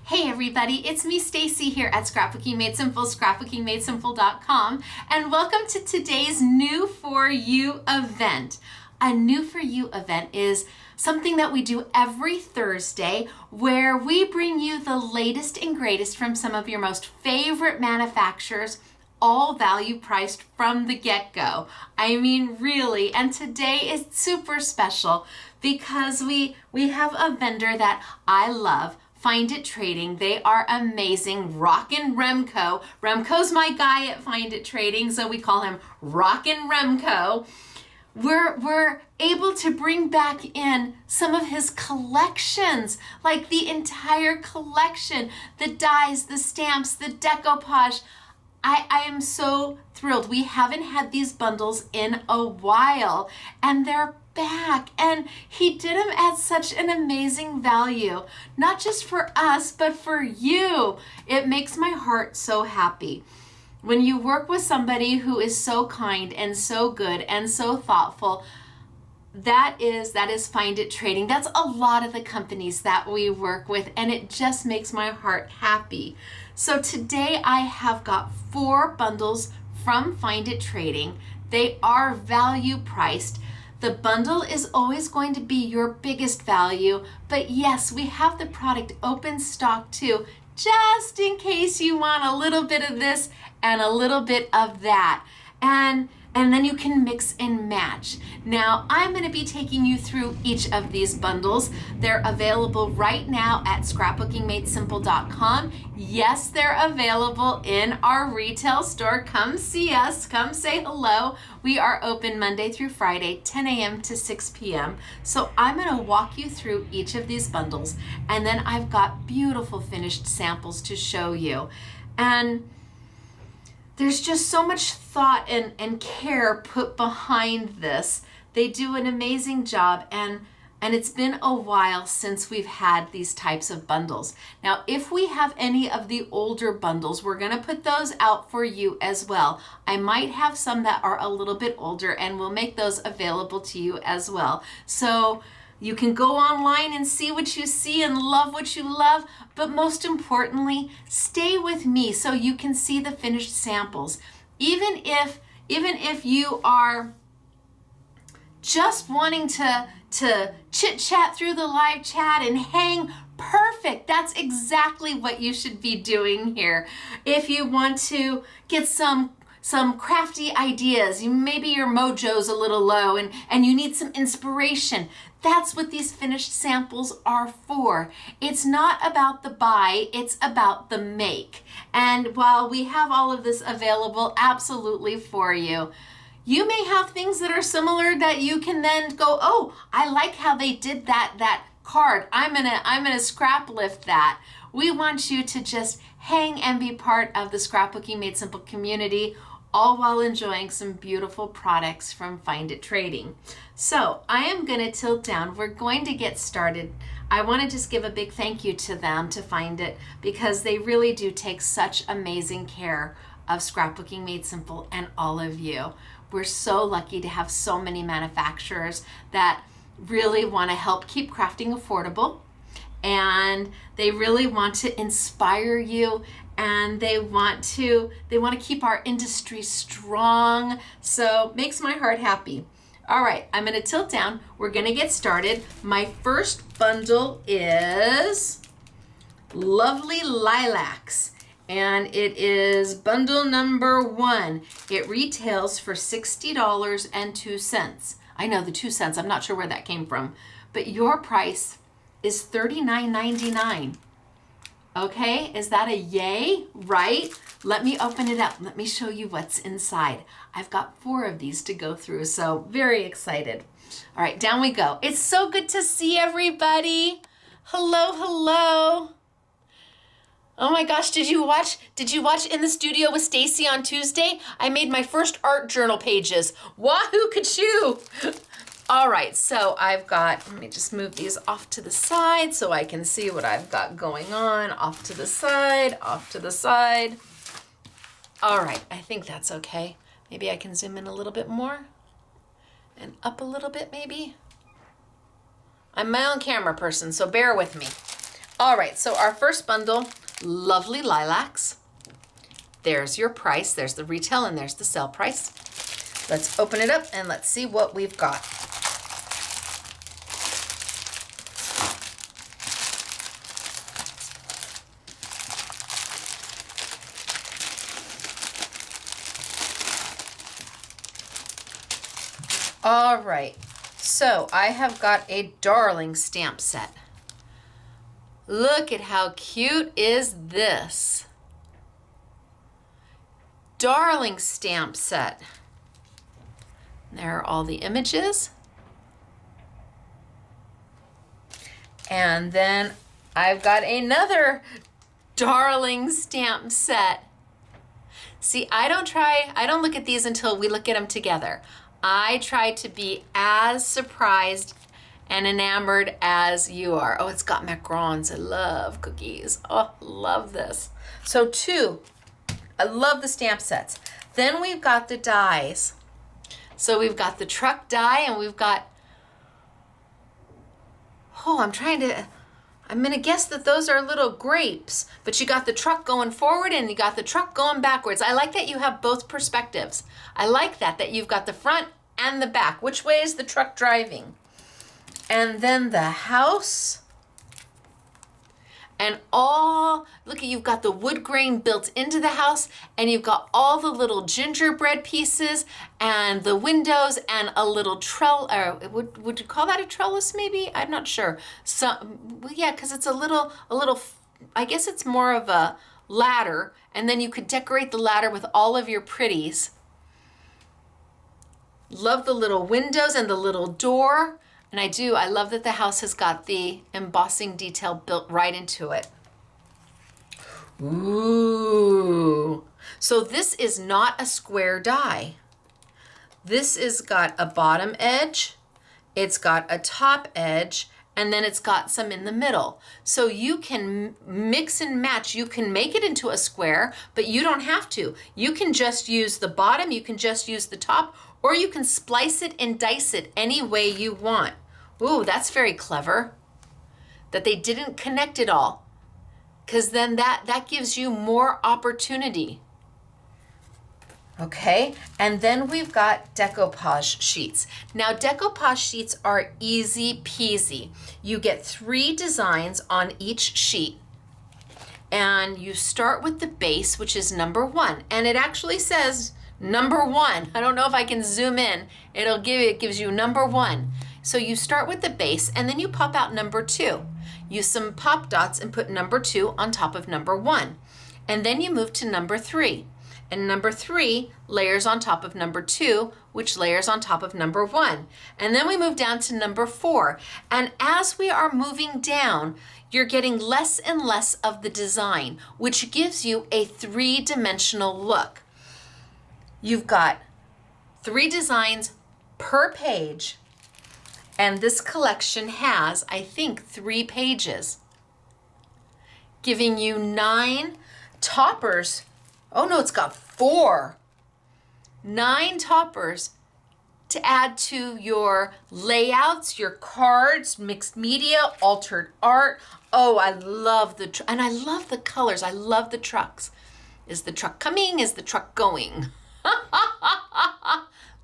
Hey everybody, it's me Stacy here at Scrapbooking Made Simple, scrapbookingmadesimple.com, and welcome to today's New For You event. A New For You event is something that we do every Thursday where we bring you the latest and greatest from some of your most favorite manufacturers, all value priced from the get-go. I mean, really, and today is super special because we have a vendor that I love, Find It Trading. They are amazing. Rockin' Remco. Remco's my guy at Find It Trading, so we call him Rockin' Remco. We're able to bring back in some of his collections, like the entire collection, the dies, the stamps, the decoupage. I am so thrilled. We haven't had these bundles in a while, and they're back, and he did them at such an amazing value, not just for us, but for you. It makes my heart so happy. When you work with somebody who is so kind and so good and so thoughtful, that is Find It Trading. That's a lot of the companies that we work with, and it just makes my heart happy. So today I have got 4 bundles from Find It Trading. They are value priced. The bundle is always going to be your biggest value, but yes, we have the product open stock too, just in case you want a little bit of this and a little bit of that. And then you can mix and match. Now, I'm going to be taking you through each of these bundles. They're available right now at scrapbookingmadesimple.com. Yes, they're available in our retail store. Come see us. Come say hello. We are open Monday through Friday, 10 a.m. to 6 p.m. So I'm going to walk you through each of these bundles, and then I've got beautiful finished samples to show you. And there's just so much thought and care put behind this. They do an amazing job, and it's been a while since we've had these types of bundles. Now, if we have any of the older bundles, we're gonna put those out for you as well. I might have some that are a little bit older, and we'll make those available to you as well. So you can go online and see what you see and love what you love, but most importantly, stay with me so you can see the finished samples. Even if you are just wanting to chit chat through the live chat and hang, perfect. That's exactly what you should be doing here. If you want to get some crafty ideas, maybe your mojo's a little low and you need some inspiration, that's what these finished samples are for. It's not about the buy, it's about the make. And while we have all of this available absolutely for you, you may have things that are similar that you can then go, oh, I like how they did that card. I'm gonna scrap lift that. We want you to just hang and be part of the Scrapbooking Made Simple community, all while enjoying some beautiful products from Find It Trading. So I am going to tilt down. We're going to get started. I want to just give a big thank you to them, to Find It, because they really do take such amazing care of Scrapbooking Made Simple and all of you. We're so lucky to have so many manufacturers that really want to help keep crafting affordable, and they really want to inspire you, and they want to keep our industry strong. So makes my heart happy. All right, I'm going to tilt down. We're going to get started. My first bundle is Lovely Lilacs, and it is bundle number 1. It retails for $60.02. I know, the 2 cents, I'm not sure where that came from, but your price is $39.99. Okay, is that a yay? Right? Let me open it up. Let me show you what's inside. I've got 4 of these to go through, so very excited. All right, down we go. It's so good to see everybody. Hello, hello. Oh my gosh, did you watch In the Studio with Stacy on Tuesday? I made my first art journal pages. Wahoo kachoo! All right, so I've got, let me just move these off to the side so I can see what I've got going on. Off to the side, off to the side. All right, I think that's okay. Maybe I can zoom in a little bit more and up a little bit maybe. I'm my own camera person, so bear with me. All right, so our first bundle, lovely lilacs. There's your price. There's the retail and there's the sale price. Let's open it up and let's see what we've got. All right, so I have got a darling stamp set. Look at how cute is this. Darling stamp set. There are all the images. And then I've got another darling stamp set. See, I don't look at these until we look at them together. I try to be as surprised and enamored as you are. Oh, it's got macarons. I love cookies. Oh, love this. So 2, I love the stamp sets. Then we've got the dies. So we've got the truck die and we've got, I'm gonna guess that those are little grapes, but you got the truck going forward and you got the truck going backwards. I like that you have both perspectives. I like that you've got the front and the back. Which way is the truck driving? And then the house. And look, you've got the wood grain built into the house and you've got all the little gingerbread pieces and the windows and a little would you call that a trellis maybe? I'm not sure. Well, yeah, because it's a little, I guess it's more of a ladder, and then you could decorate the ladder with all of your pretties. Love the little windows and the little door. And I love that the house has got the embossing detail built right into it. Ooh. So this is not a square die. This has got a bottom edge, it's got a top edge, and then it's got some in the middle. So you can mix and match. You can make it into a square, but you don't have to. You can just use the bottom, you can just use the top, or you can splice it and dice it any way you want. Ooh, that's very clever that they didn't connect it all, because then that gives you more opportunity. Okay, and then we've got decoupage sheets. Now decoupage sheets are easy peasy. You get 3 designs on each sheet. And you start with the base, which is number 1. And it actually says number 1. I don't know if I can zoom in. It gives you number 1. So you start with the base and then you pop out number 2. Use some pop dots and put number 2 on top of number 1. And then you move to number 3. And number 3 layers on top of number 2, which layers on top of number 1. And then we move down to number 4. And as we are moving down, you're getting less and less of the design, which gives you a 3-dimensional look. You've got 3 designs per page, and this collection has, I think, 3 pages, giving you 9 toppers. Oh no, it's got 4. 9 toppers to add to your layouts, your cards, mixed media, altered art. Oh, I love and I love the colors. I love the trucks. Is the truck coming? Is the truck going?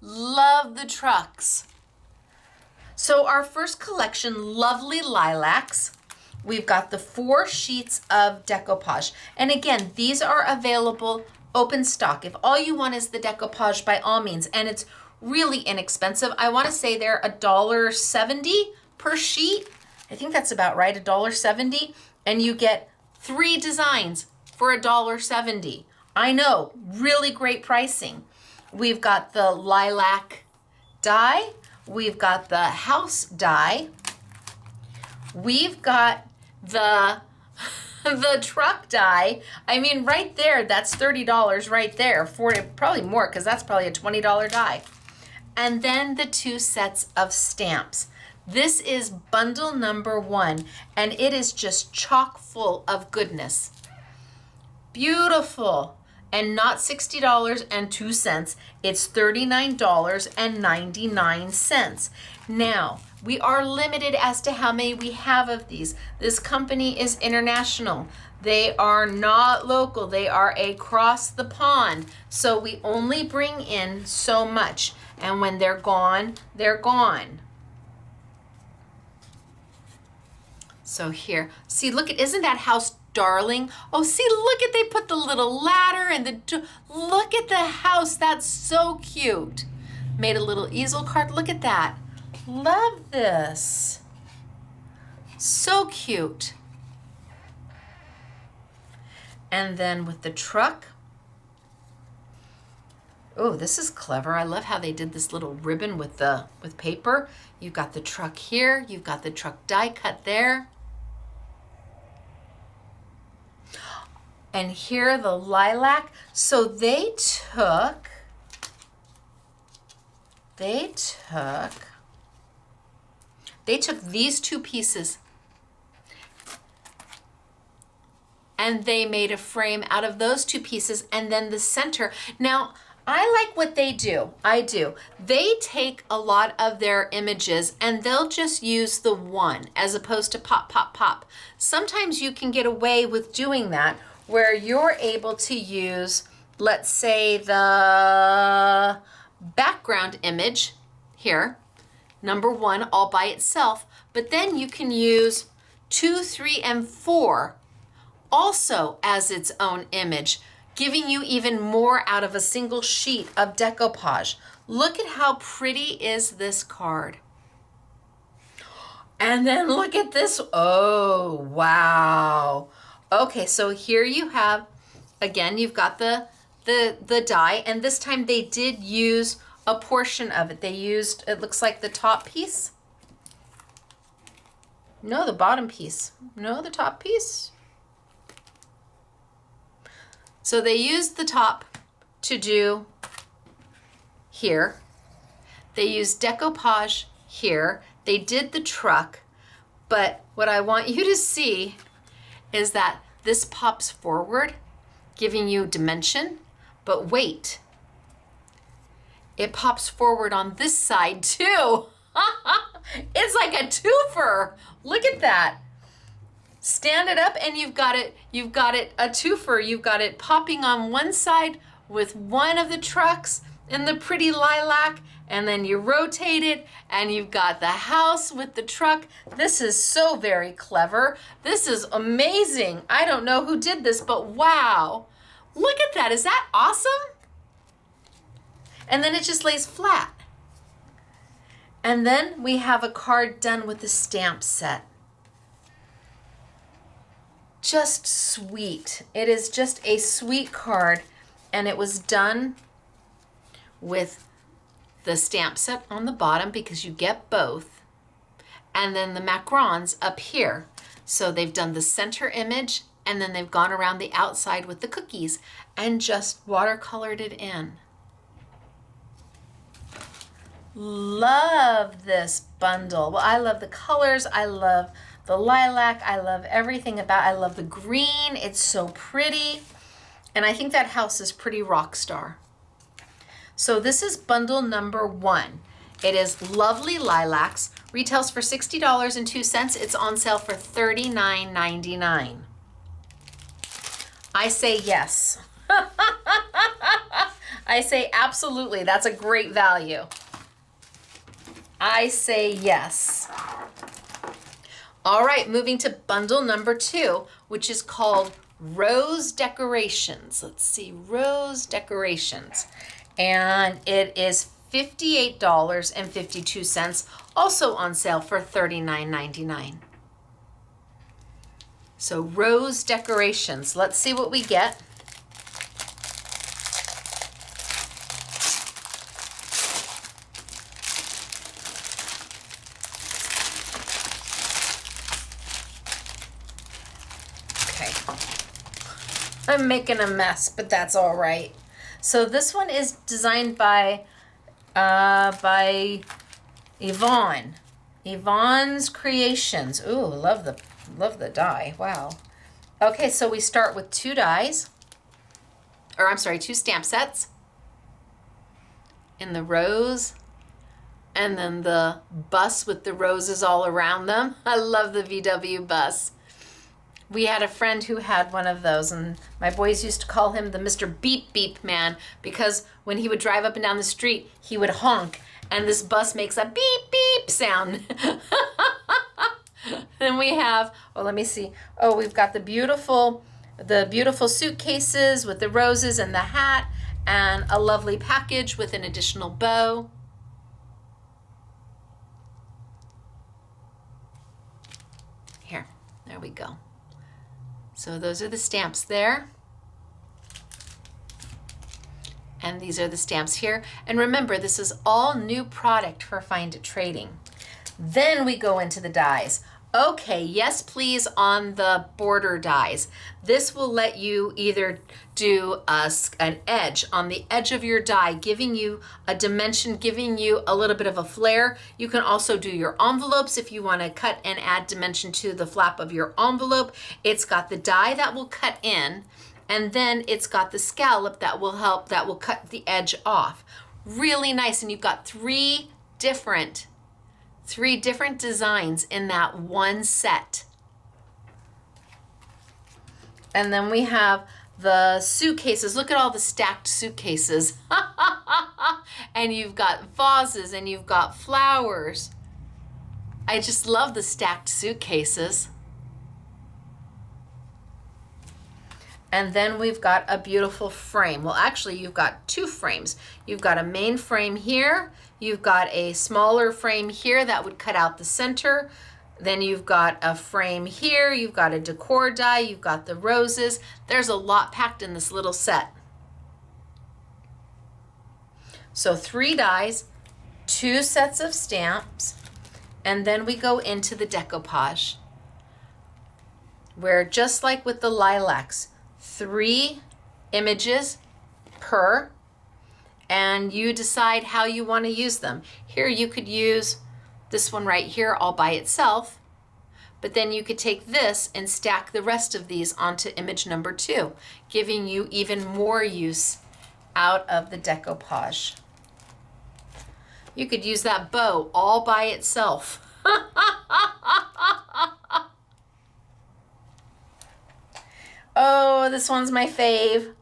Love the trucks. So our first collection, Lovely Lilacs. We've got the 4 sheets of decoupage. And again, these are available open stock. If all you want is the decoupage, by all means, and it's really inexpensive. I want to say they're $1.70 per sheet. I think that's about right, $1.70. And you get 3 designs for $1.70. I know, really great pricing. We've got the lilac die. We've got the house die. We've got the truck die. I mean, right there, that's $30 right there. Probably more, because that's probably a $20 die. And then the 2 sets of stamps. This is bundle number 1, and it is just chock full of goodness. Beautiful. And not $60.02. It's $39.99. Now, We are limited as to how many we have of these. This company is international. They are not local. They are across the pond. So we only bring in so much. And when they're gone, they're gone. So here, see, look at, isn't that house darling? Oh, see, look at, they put the little ladder and look at the house. That's so cute. Made a little easel card. Look at that. Love this. So cute. And then with the truck. Oh, this is clever. I love how they did this little ribbon with paper. You've got the truck here. You've got the truck die cut there. And here the lilac. So they took these two pieces and they made a frame out of those two pieces, and then the center. Now, I like what they do. I do. They take a lot of their images and they'll just use the one as opposed to pop, pop, pop. Sometimes you can get away with doing that where you're able to use, let's say, the background image here, number 1 all by itself, but then you can use 2, 3, and 4 also as its own image, giving you even more out of a single sheet of decoupage. Look at how pretty is this card. And then look at this. Oh, wow. Okay, so here you have, again, you've got the die, and this time they did use a portion of it. They used, it looks like the top piece. No, the bottom piece. No, the top piece. So they used the top to do here. They used decoupage here. They did the truck, but what I want you to see is that this pops forward, giving you dimension, but wait, it pops forward on this side too. It's like a twofer. Look at that. Stand it up and you've got it a twofer. You've got it popping on one side with one of the trucks and the pretty lilac, and then you rotate it and you've got the house with the truck. This is so very clever. This is amazing. I don't know who did this, but wow. Look at that. Is that awesome? And then it just lays flat. And then we have a card done with the stamp set. Just sweet. It is just a sweet card, and it was done with the stamp set on the bottom because you get both, and then the macarons up here. So they've done the center image, and then they've gone around the outside with the cookies and just watercolored it in. Love this bundle. Well, I love the colors. I love the lilac. I love everything about it. I love the green. It's so pretty. And I think that house is pretty rock star. So this is bundle number 1. It is Lovely Lilacs. Retails for $60.02. It's on sale for $39.99. I say yes. I say absolutely. That's a great value. I say yes. All right, moving to bundle number 2, which is called Rose Decorations. Let's see, Rose Decorations. And it is $58.52, also on sale for $39.99. So Rose Decorations. Let's see what we get. I'm making a mess, but that's all right. So this one is designed by Yvonne. Yvonne's Creations. Ooh, love the die. Wow. Okay, so we start with 2 dies, or I'm sorry, 2 stamp sets in the rose And then the bus with the roses all around them. I love the VW bus. We had a friend who had one of those, and my boys used to call him the Mr. Beep Beep Man, because when he would drive up and down the street, he would honk, and this bus makes a beep beep sound. Then we have, oh, let me see. Oh, we've got the beautiful suitcases with the roses and the hat, and a lovely package with an additional bow. Here, there we go. So those are the stamps there. And these are the stamps here. And remember, this is all new product for Find It Trading. Then we go into the dies. Okay, yes please on the border dies. This will let you either do an edge on the edge of your die, giving you a dimension, giving you a little bit of a flare. You can also do your envelopes if you want to cut and add dimension to the flap of your envelope. It's got the die that will cut in, and then it's got the scallop that will cut the edge off. Really nice, and you've got three different designs in that one set. And then we have the suitcases. Look at all the stacked suitcases. And you've got vases and you've got flowers. I just love the stacked suitcases. And then we've got a beautiful frame. Well, actually, you've got two frames. You've got a main frame here. You've got a smaller frame here that would cut out the center. Then you've got a frame here. You've got a decor die. You've got the roses. There's a lot packed in this little set. So 3 dies, 2 sets of stamps, and then we go into the decoupage, where just like with the lilacs, 3 images per, and you decide how you want to use them. Here you could use this one right here all by itself, but then you could take this and stack the rest of these onto image number 2, giving you even more use out of the decoupage. You could use that bow all by itself. Oh, this one's my fave.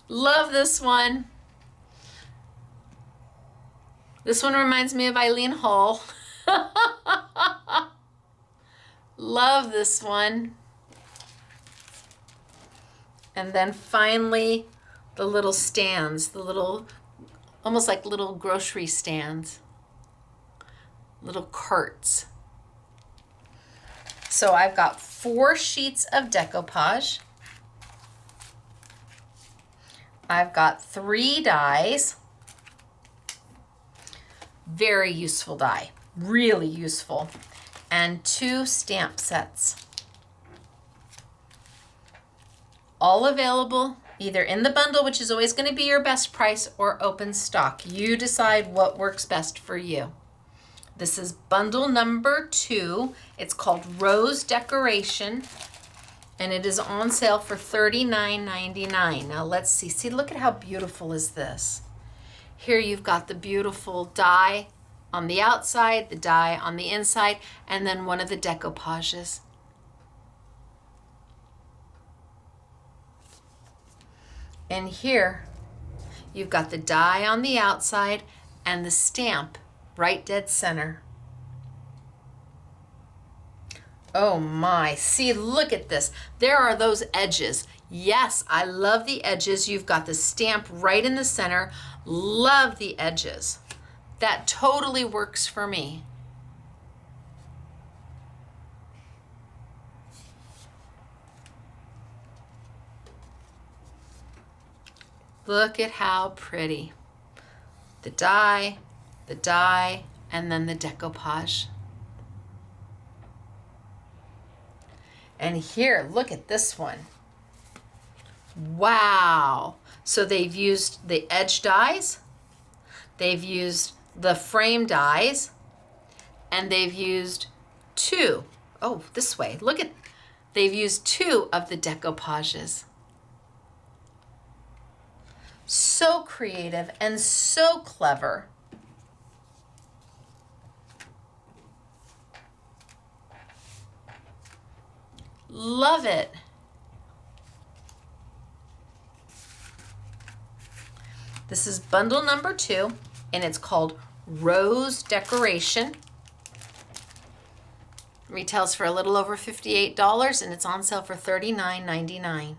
Love this one. This one reminds me of Eileen Hull. Love this one. And then finally, the little stands, the little, almost like little grocery stands, little carts. So I've got 4 sheets of decoupage. I've got 3 dies. Very useful die, really useful. And 2 stamp sets. All available either in the bundle, which is always going to be your best price, or open stock. You decide what works best for you. This is bundle number 2. It's called Rose Decoration, and it is on sale for $39.99. Now let's see. See, look at how beautiful is this. Here you've got the beautiful die on the outside, the die on the inside, and then one of the decoupages. And here you've got the die on the outside and the stamp right dead center. Oh my, see, look at this. There are those edges. Yes, I love the edges. You've got the stamp right in the center. Love the edges. That totally works for me. Look at how pretty. The die, and then the decoupage. And here, look at this one. Wow. So they've used the edge dies, they've used the frame dies, and they've used 2. Oh, this way. Look at, they've used 2 of the decoupages. So creative and so clever. Love it. This is bundle number 2, and it's called Rose Decoration. Retails for a little over $58, and it's on sale for $39.99.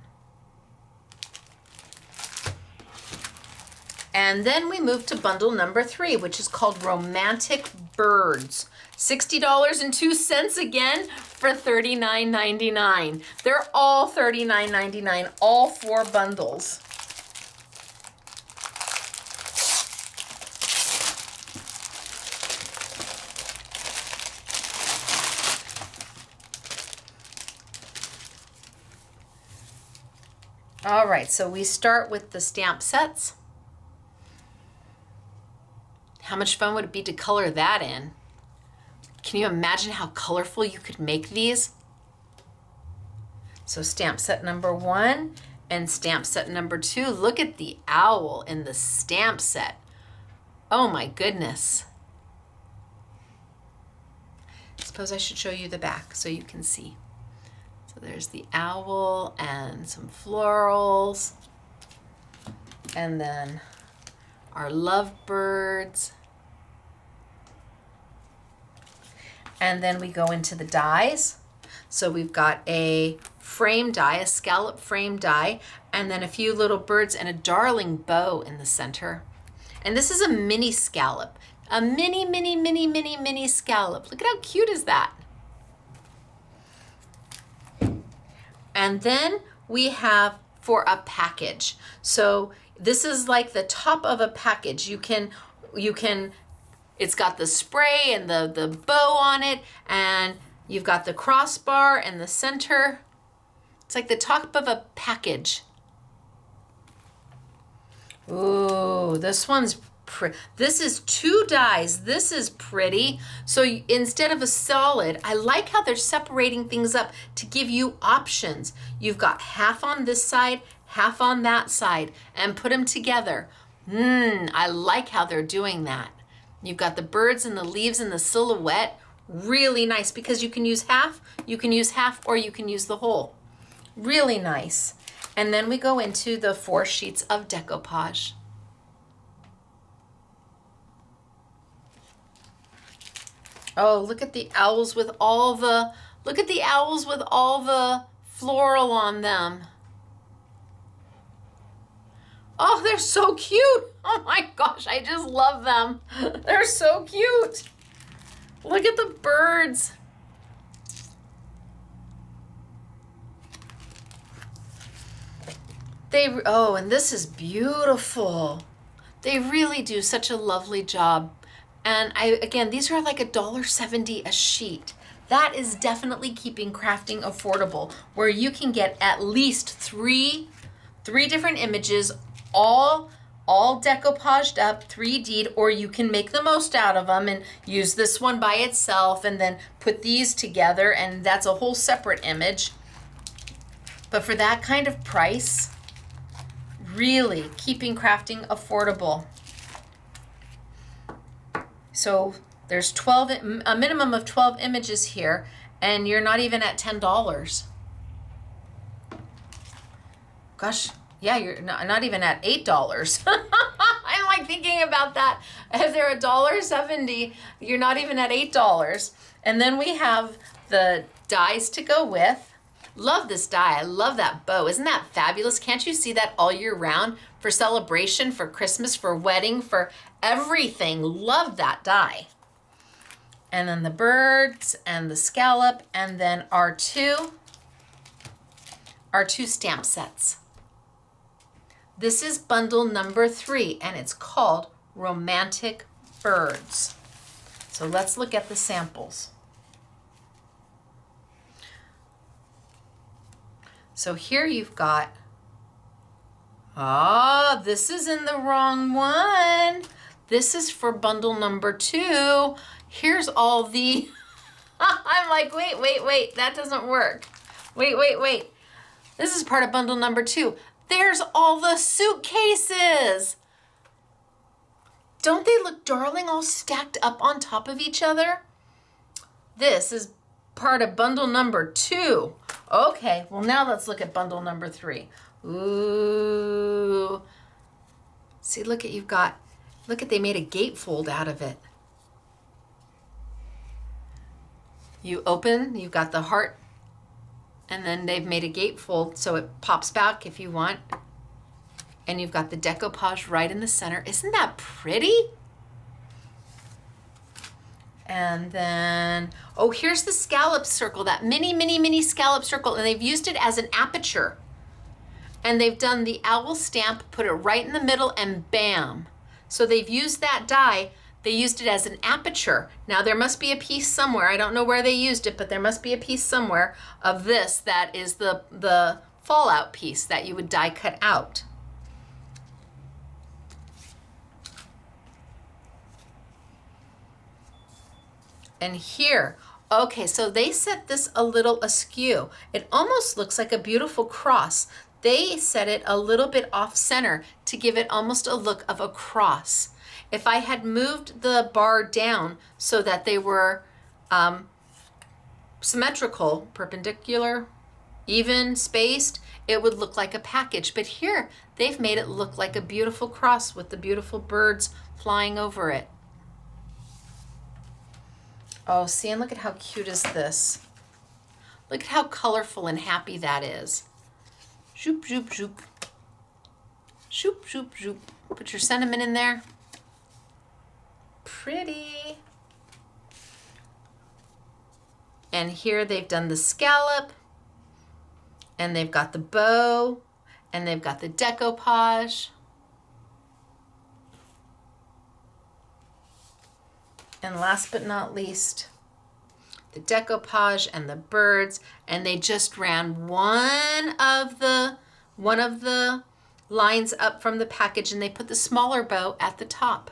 And then we move to bundle number 3, which is called Romantic Birds. $60.02 again for $39.99. They're all $39.99, all 4 bundles. All right, so we start with the stamp sets. How much fun would it be to color that in? Can you imagine how colorful you could make these? So stamp set number 1 and stamp set number 2. Look at the owl in the stamp set. Oh my goodness. Suppose I should show you the back so you can see. So there's the owl and some florals. And then our lovebirds. And then we go into the dies. So we've got a frame die, a scallop frame die, and then a few little birds and a darling bow in the center. And this is a mini scallop, a mini scallop. Look at how cute is that? And then we have for a package. So this is like the top of a package. You can, it's got the spray and the bow on it, and you've got the crossbar in the center. It's like the top of a package. Ooh, this one's pretty. This is 2 dies. This is pretty. So instead of a solid, I like how they're separating things up to give you options. You've got half on this side, half on that side, and put them together. I like how they're doing that. You've got the birds and the leaves and the silhouette. Really nice, because you can use half, or you can use the whole. Really nice. And then we go into the 4 sheets of decoupage. Oh, look at the owls with all the, floral on them. Oh, they're so cute. Oh my gosh, I just love them. They're so cute. Look at the birds. And this is beautiful. They really do such a lovely job. And again, these are like $1.70 a sheet. That is definitely keeping crafting affordable, where you can get at least three different images, all decoupaged up, 3D'd, or you can make the most out of them and use this one by itself and then put these together, and that's a whole separate image. But for that kind of price, really keeping crafting affordable. So there's a minimum of 12 images here, and you're not even at $10. Gosh, yeah, you're not even at $8. I'm like thinking about that. If they're $1.70, you're not even at $8. And then we have the dies to go with. Love this die. I love that bow. Isn't that fabulous? Can't you see that all year round? For celebration, for Christmas, for wedding, for everything. Love that die. And then the birds and the scallop, and then our two stamp sets. This is bundle number 3, and it's called Romantic Birds. So let's look at the samples. So here you've got, this is in the wrong one. This is for bundle number 2. Here's all the, I'm like, wait, that doesn't work. Wait. This is part of bundle number 2. There's all the suitcases. Don't they look darling, all stacked up on top of each other? This is part of bundle number 2. Okay, well now let's look at bundle number 3. Ooh. See, look at they made a gatefold out of it. You open, you've got the heart, and then they've made a gatefold so it pops back if you want. And you've got the decoupage right in the center. Isn't that pretty? And then, oh, here's the scallop circle, that mini scallop circle, and they've used it as an aperture. And they've done the owl stamp, put it right in the middle, and bam. So they've used that die, they used it as an aperture. Now there must be a piece somewhere, I don't know where they used it, but there must be a piece somewhere of this that is the fallout piece that you would die cut out. And here, okay, so they set this a little askew. It almost looks like a beautiful cross. They set it a little bit off center to give it almost a look of a cross. If I had moved the bar down so that they were symmetrical, perpendicular, even, spaced, it would look like a package. But here, they've made it look like a beautiful cross with the beautiful birds flying over it. Oh, see, and look at how cute is this. Look at how colorful and happy that is. Zoop, zoop, zoop. Zoop, zoop, zoop. Put your sentiment in there. Pretty. And here they've done the scallop, and they've got the bow, and they've got the decoupage. And last but not least, the decoupage and the birds, and they just ran one of the lines up from the package, and they put the smaller bow at the top.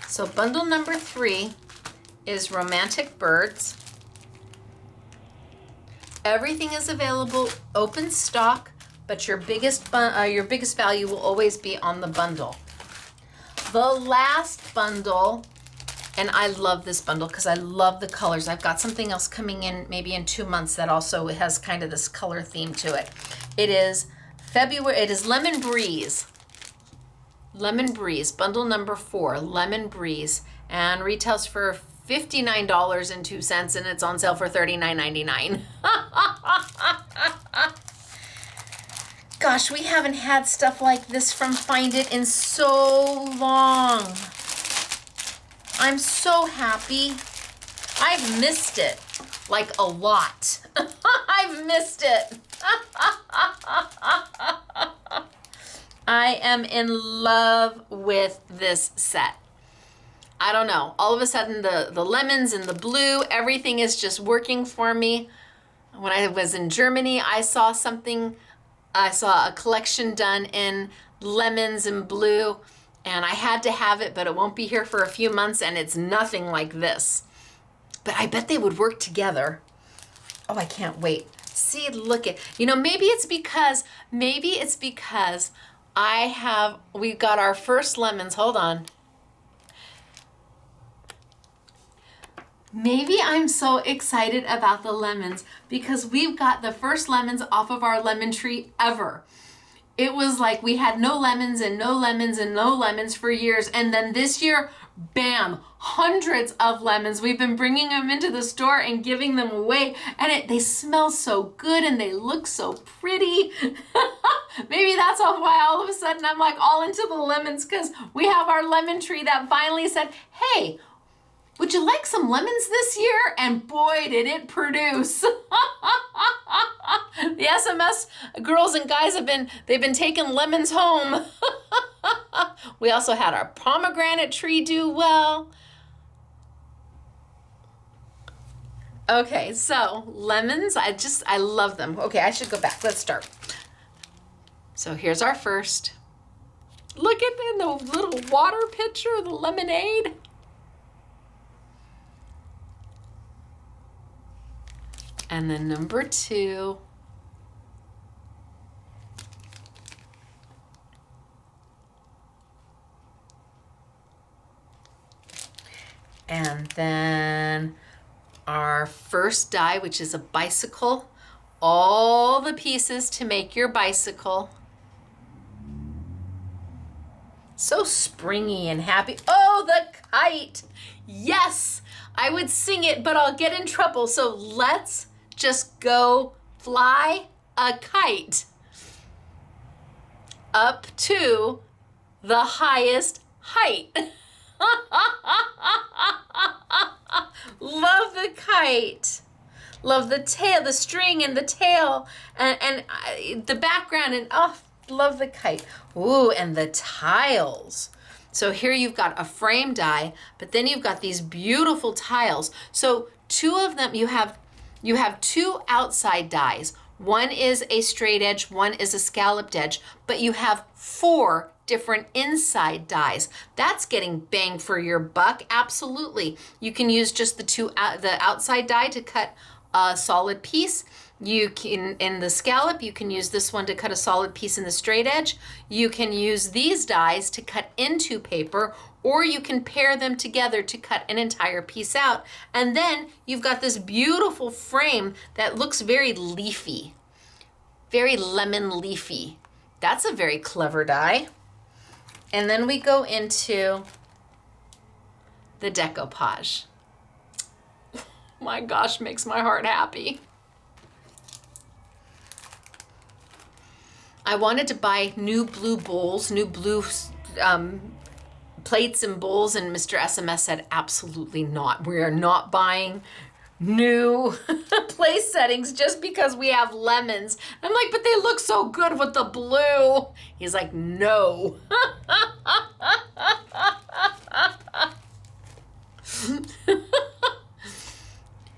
So bundle number 3 is Romantic Birds. Everything is available, open stock, but your biggest value will always be on the bundle. The last bundle, and I love this bundle because I love the colors. I've got something else coming in maybe in 2 months that also has kind of this color theme to it. It is Lemon Breeze. Lemon Breeze, bundle number 4, Lemon Breeze, and retails for $59.02, and it's on sale for $39.99. Gosh, we haven't had stuff like this from Find It in so long. I'm so happy. I've missed it, like a lot. I've missed it. I am in love with this set. I don't know, all of a sudden the lemons and the blue, everything is just working for me. When I was in Germany, I saw a collection done in lemons and blue, and I had to have it, but it won't be here for a few months, and it's nothing like this. But I bet they would work together. Oh, I can't wait. See, look at, maybe it's because we got our first lemons, hold on. Maybe I'm so excited about the lemons because we've got the first lemons off of our lemon tree ever. It was like we had no lemons and no lemons and no lemons for years. And then this year, bam, hundreds of lemons. We've been bringing them into the store and giving them away. And they smell so good and they look so pretty. Maybe that's why all of a sudden I'm like all into the lemons, because we have our lemon tree that finally said, hey, would you like some lemons this year? And boy, did it produce. The SMS girls and guys they've been taking lemons home. We also had our pomegranate tree do well. Okay, so lemons, I love them. Okay, I should go back. Let's start. So here's our first. Look at the little water pitcher, the lemonade. And then number 2. And then our first die, which is a bicycle. All the pieces to make your bicycle. So springy and happy. Oh, the kite. Yes, I would sing it, but I'll get in trouble. So let's just go fly a kite up to the highest height. Love the kite. Love the tail, the string and the tail and the background, and oh, love the kite. Ooh, and the tiles. So here you've got a frame die, but then you've got these beautiful tiles. So two of them, you have two outside dies. One is a straight edge, one is a scalloped edge, but you have 4 different inside dies. That's getting bang for your buck, absolutely. You can use just the outside die to cut a solid piece. You can, in the scallop, you can use this one to cut a solid piece in the straight edge. You can use these dies to cut into paper, or you can pair them together to cut an entire piece out. And then you've got this beautiful frame that looks very leafy, very lemon leafy. That's a very clever die. And then we go into the decoupage. My gosh, makes my heart happy. I wanted to buy new blue bowls, new blue plates and bowls, and Mr. SMS said, absolutely not. We are not buying new place settings just because we have lemons. I'm like, but they look so good with the blue. He's like, no.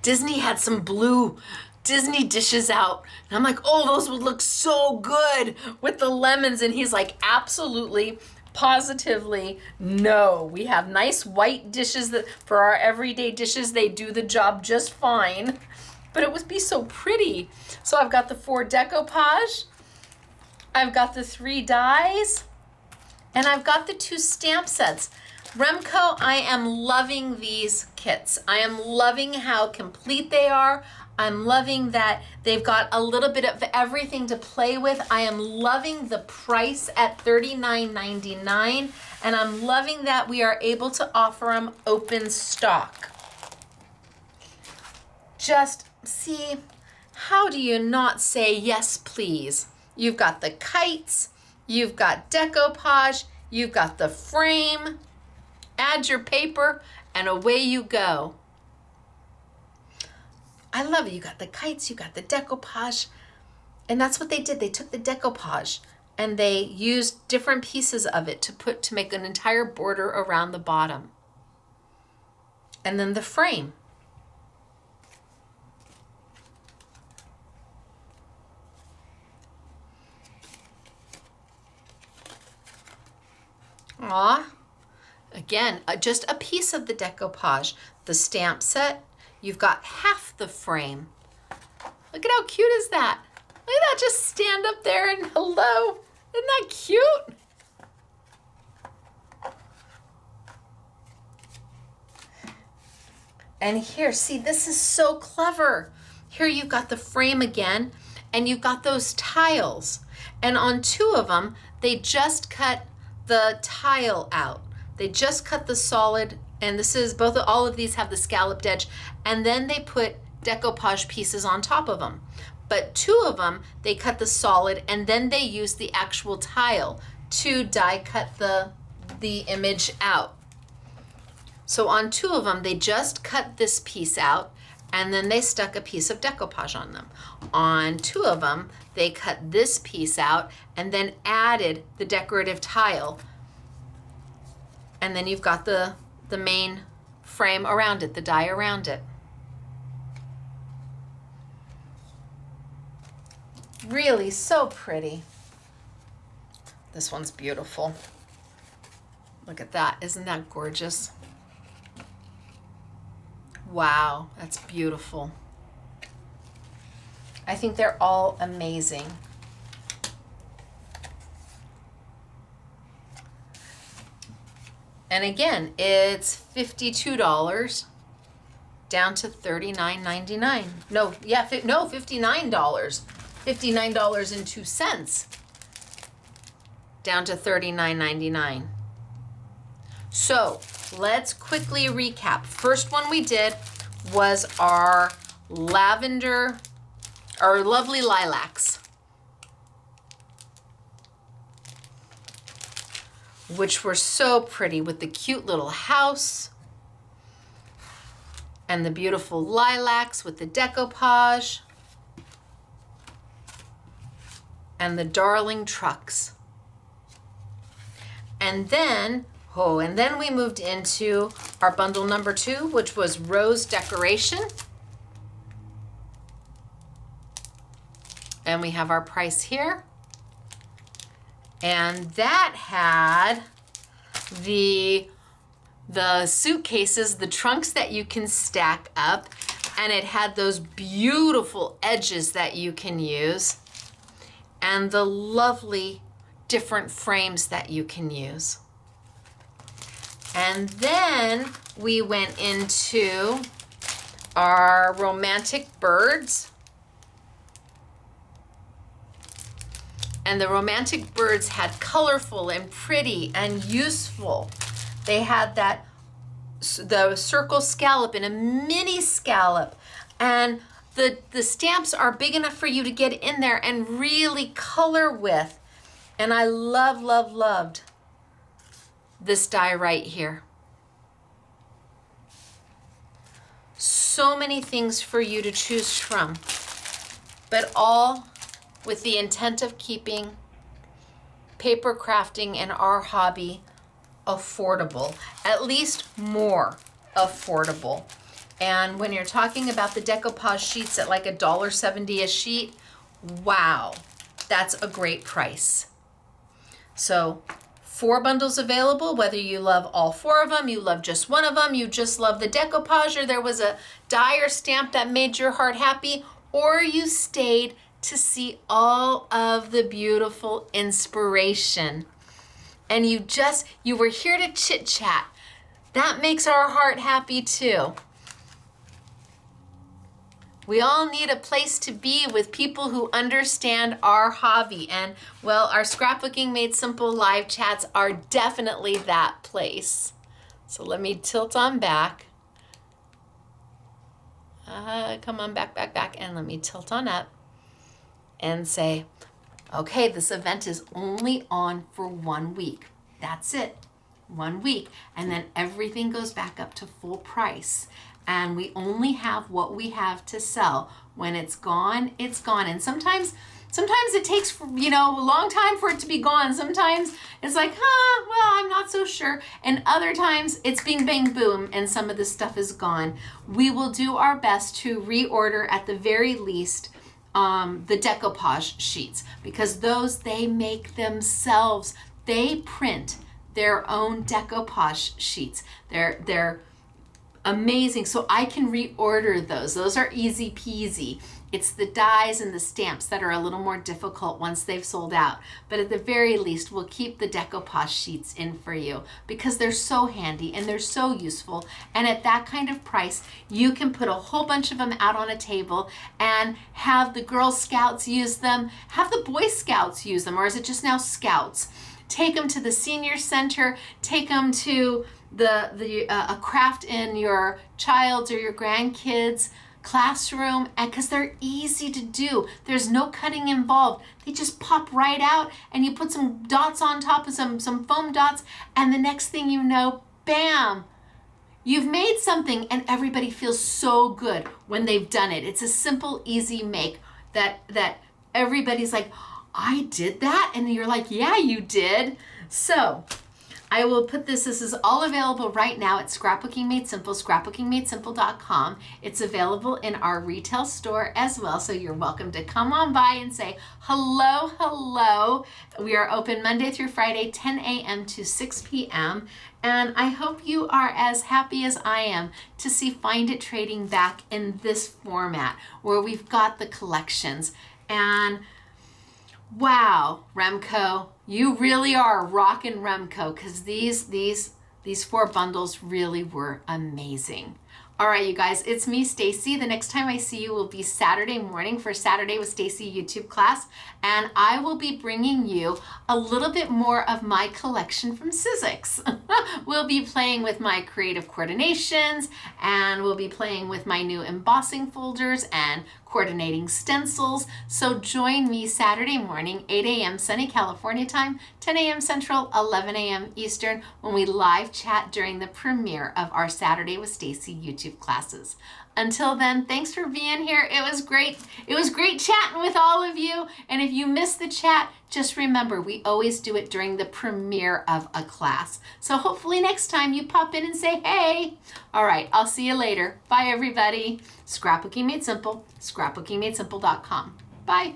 Disney had some blue Disney dishes out. And I'm like, oh, those would look so good with the lemons. And he's like, absolutely, positively, no. We have nice white dishes that for our everyday dishes, they do the job just fine. But it would be so pretty. So I've got the 4 decoupage. I've got the 3 dies. And I've got the 2 stamp sets. Remco, I am loving these kits. I am loving how complete they are. I'm loving that they've got a little bit of everything to play with. I am loving the price at $39.99, and I'm loving that we are able to offer them open stock. Just see, how do you not say yes, please? You've got the kites, you've got decoupage, you've got the frame. Add your paper, and away you go. I love it. You got the kites, you got the decoupage, and that's what they did. They took the decoupage and they used different pieces of it to make an entire border around the bottom. And then the frame. Aw. Again, just a piece of the decoupage. The stamp set, you've got half the frame. Look at how cute is that? Look at that, just stand up there and hello. Isn't that cute? And here, see, this is so clever. Here you've got the frame again, and you've got those tiles. And on 2 of them, they just cut the tile out. They just cut the solid, and this is all of these have the scalloped edge, and then they put decoupage pieces on top of them. But 2 of them, they cut the solid, and then they used the actual tile to die cut the image out. So on 2 of them, they just cut this piece out, and then they stuck a piece of decoupage on them. On 2 of them, they cut this piece out, and then added the decorative tile. And then you've got the main frame around it, the die around it. Really so pretty. This one's beautiful. Look at that, isn't that gorgeous? Wow, that's beautiful. I think they're all amazing. And again, it's $52 down to $39.99. No, yeah, no, $59. $59.02 down to $39.99. So let's quickly recap. First one we did was our lavender, our lovely lilacs, which were so pretty with the cute little house and the beautiful lilacs with the decoupage and the darling trucks. And then we moved into our bundle number 2, which was rose decoration. And we have our price here. And that had the suitcases, the trunks that you can stack up, and it had those beautiful edges that you can use, and the lovely different frames that you can use. And then we went into our romantic birds. And the romantic birds had colorful and pretty and useful. They had the circle scallop and a mini scallop. And the stamps are big enough for you to get in there and really color with. And I loved this die right here. So many things for you to choose from, but all with the intent of keeping paper crafting and our hobby affordable, at least more affordable. And when you're talking about the decoupage sheets at like $1.70 a sheet, wow, that's a great price. So 4 bundles available, whether you love all 4 of them, you love just one of them, you just love the decoupage, or there was a die or stamp that made your heart happy, or you stayed to see all of the beautiful inspiration. And you were here to chit chat. That makes our heart happy too. We all need a place to be with people who understand our hobby. And well, our Scrapbooking Made Simple live chats are definitely that place. So let me tilt on back. Come on, back, and let me tilt on up and say, okay, this event is only on for 1 week. That's it, 1 week. And then everything goes back up to full price. And we only have what we have to sell. When it's gone, it's gone. And sometimes it takes, a long time for it to be gone. Sometimes it's like, well, I'm not so sure. And other times it's bing, bang, boom, and some of the stuff is gone. We will do our best to reorder at the very least the decoupage sheets, because those they make themselves. They print their own decoupage sheets. They're amazing. So I can reorder those. Those are easy peasy. It's the dies and the stamps that are a little more difficult once they've sold out. But at the very least, we'll keep the decoupage sheets in for you because they're so handy and they're so useful. And at that kind of price, you can put a whole bunch of them out on a table and have the Girl Scouts use them, have the Boy Scouts use them, or is it just now Scouts? Take them to the senior center, take them to a craft in your child's or your grandkids' classroom, and because they're easy to do. There's no cutting involved. They just pop right out and you put some dots on top of some foam dots, and the next thing you know, bam, you've made something, and everybody feels so good when they've done it. It's a simple, easy make that everybody's like, I did that? And you're like, yeah, you did. So I will put this is all available right now at Scrapbooking Made Simple, scrapbookingmadesimple.com. It's available in our retail store as well, so you're welcome to come on by and say hello. We are open Monday through Friday, 10 a.m. to 6 p.m., and I hope you are as happy as I am to see Find It Trading back in this format where we've got the collections. And wow, Remco, you really are rocking Remco, because these 4 bundles really were amazing. All right, you guys, it's me, Stacy. The next time I see you will be Saturday morning for Saturday with Stacy YouTube class, and I will be bringing you a little bit more of my collection from Sizzix. We'll be playing with my creative coordinations, and we'll be playing with my new embossing folders and coordinating stencils. So join me Saturday morning, 8 a.m. sunny California time, 10 a.m. Central, 11 a.m. Eastern, when we live chat during the premiere of our Saturday with Stacy YouTube classes. Until then, thanks for being here. It was great. It was great chatting with all of you. And if you missed the chat, just remember, we always do it during the premiere of a class. So hopefully next time you pop in and say, hey. All right, I'll see you later. Bye, everybody. Scrapbooking Made Simple, scrapbookingmadesimple.com. Bye.